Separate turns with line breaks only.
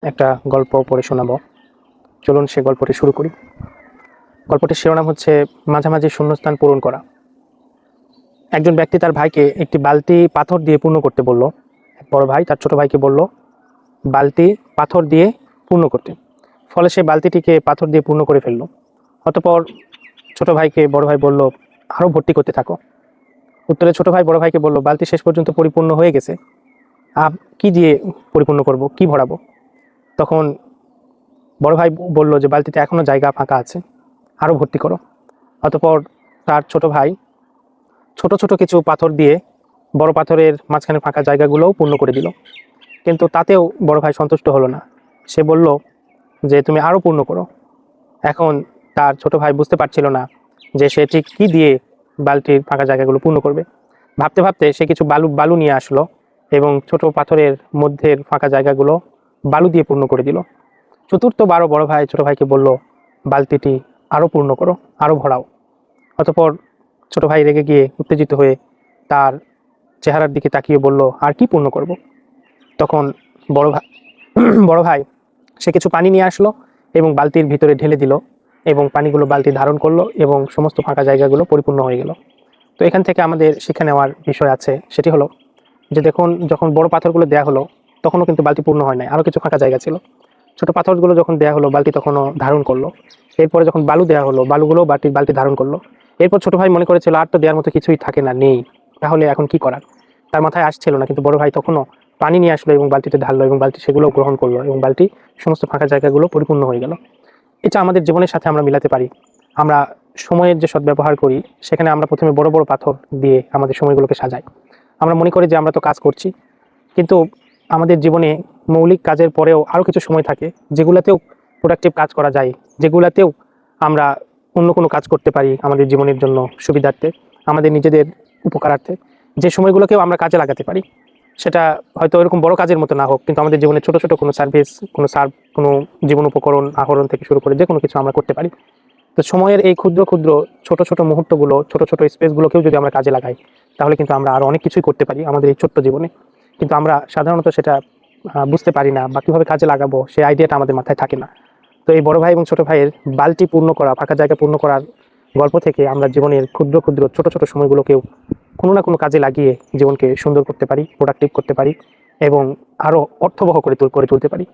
একটা গল্প পড়ে শোনাবো। চলুন সে গল্পটি শুরু করি। গল্পটির শিরোনাম হচ্ছে মাঝামাঝি শূন্যস্থান পূরণ করা। একজন ব্যক্তি তার ভাইকে একটি বালতি পাথর দিয়ে পূর্ণ করতে বলল। এক বড় ভাই তার ছোট ভাইকে বলল বালতি পাথর দিয়ে পূর্ণ করতে। ফলে সে বালতিটিকে পাথর দিয়ে পূর্ণ করে ফেলল। অতঃপর ছোট ভাইকে বড় ভাই বলল আরও ভর্তি করতে থাকো। উত্তরে ছোট ভাই বড় ভাইকে বলল বালতি শেষ পর্যন্ত পরিপূর্ণ হয়ে গেছে, কি দিয়ে পরিপূর্ণ করব, কি ভরাবো? তখন বড় ভাই বলল যে বালতিতে এখনো জায়গা ফাঁকা আছে, আরও ভর্তি করো। অতঃপর তার ছোট ভাই ছোট ছোট কিছু পাথর দিয়ে বড় পাথরের মাঝখানে ফাঁকা জায়গাগুলোও পূর্ণ করে দিল। কিন্তু তাতেও বড় ভাই সন্তুষ্ট হলো না। সে বলল যে তুমি আরও পূর্ণ করো। এখন তার ছোট ভাই বুঝতে পারছিল না যে সে ঠিক কী দিয়ে বালতির ফাঁকা জায়গাগুলো পূর্ণ করবে। ভাবতে ভাবতে সে কিছু বালু নিয়ে আসলো এবং ছোট পাথরের মধ্যের ফাঁকা জায়গাগুলো বালু দিয়ে পূর্ণ করে দিল। চতুর্থবারও বড় ভাই ছোট ভাইকে বলল বালতিটি আরও পূর্ণ করো, আরও ভরাও। অতঃপর ছোট ভাই রেগে গিয়ে উত্তেজিত হয়ে তার চেহারার দিকে তাকিয়ে বলল আর কি পূর্ণ করব? তখন বড় ভাই বড় ভাই সে কিছু পানি নিয়ে আসলো এবং বালতির ভিতরে ঢেলে দিল এবং পানিগুলো বালতি ধারণ করলো এবং সমস্ত ফাঁকা জায়গাগুলো পরিপূর্ণ হয়ে গেল। তো এখান থেকে আমাদের শিক্ষা নেওয়ার বিষয় আছে, সেটি হলো যে দেখুন, যখন বড় পাথরগুলো দেওয়া হলো তখনও কিন্তু বালতি পূর্ণ হয় নাই, আরও কিছু ফাঁকা জায়গা ছিল। ছোট পাথরগুলো যখন দেওয়া হলো বালতি তখনও ধারণ করলো। এরপরে যখন বালু দেওয়া হলো বালুগুলো বালতি ধারণ করলো। এরপর ছোট ভাই মনে করেছিল আর তো দেওয়ার মতো কিছুই থাকে না, নেই, তাহলে এখন কি করার? তার মাথায় আসছিল না। কিন্তু বড় ভাই তখনও পানি নিয়ে আসলো এবং বালতিতে ঢাললো এবং বালতি সেগুলো গ্রহণ করলো এবং বালতি সমস্ত ফাঁকা জায়গাগুলো পরিপূর্ণ হয়ে গেল। এটা আমাদের জীবনের সাথে আমরা মিলাতে পারি। আমরা সময়ের যে সদ্ব্যবহার করি সেখানে আমরা প্রথমে বড় বড় পাথর দিয়ে আমাদের সময়গুলোকে সাজাই। আমরা মনে করি যে আমরা তো কাজ করছি, কিন্তু আমাদের জীবনে মৌলিক কাজের পরেও আরও কিছু সময় থাকে যেগুলোতেও প্রোডাক্টিভ কাজ করা যায়, যেগুলোতেও আমরা অন্য কোনো কাজ করতে পারি আমাদের জীবনের জন্য সুবিধার্থে, আমাদের নিজেদের উপকারার্থে। যে সময়গুলোকেও আমরা কাজে লাগাতে পারি, সেটা হয়তো এরকম বড় কাজের মতো না হোক, কিন্তু আমাদের জীবনে ছোট ছোট কোনো সার্ভিস, কোনো জীবন উপকরণ আহরণ থেকে শুরু করে যে কোনো কিছু আমরা করতে পারি। তো সময়ের এই ক্ষুদ্র ক্ষুদ্র ছোট ছোট মুহূর্তগুলো, ছোট ছোট স্পেসগুলোকেও যদি আমরা কাজে লাগাই তাহলে কিন্তু আমরা আরও অনেক কিছুই করতে পারি আমাদের এই ছোট্ট জীবনে। কিন্তু আমরা সাধারণত সেটা বুঝতে পারি না, বা কীভাবে কাজে লাগাবো সেই আইডিয়াটা আমাদের মাথায় থাকে না। তো এই বড় ভাই এবং ছোট ভাইয়ের বালতি পূর্ণ করা, ফাঁকা জায়গা পূর্ণ করার গল্প থেকে আমরা জীবনের ক্ষুদ্র ক্ষুদ্র ছোট ছোট সময়গুলোকেও কোনো না কোনো কাজে লাগিয়ে জীবনকে সুন্দর করতে পারি, প্রোডাক্টিভ করতে পারি এবং আরও অর্থবহ করে তুলতে পারি।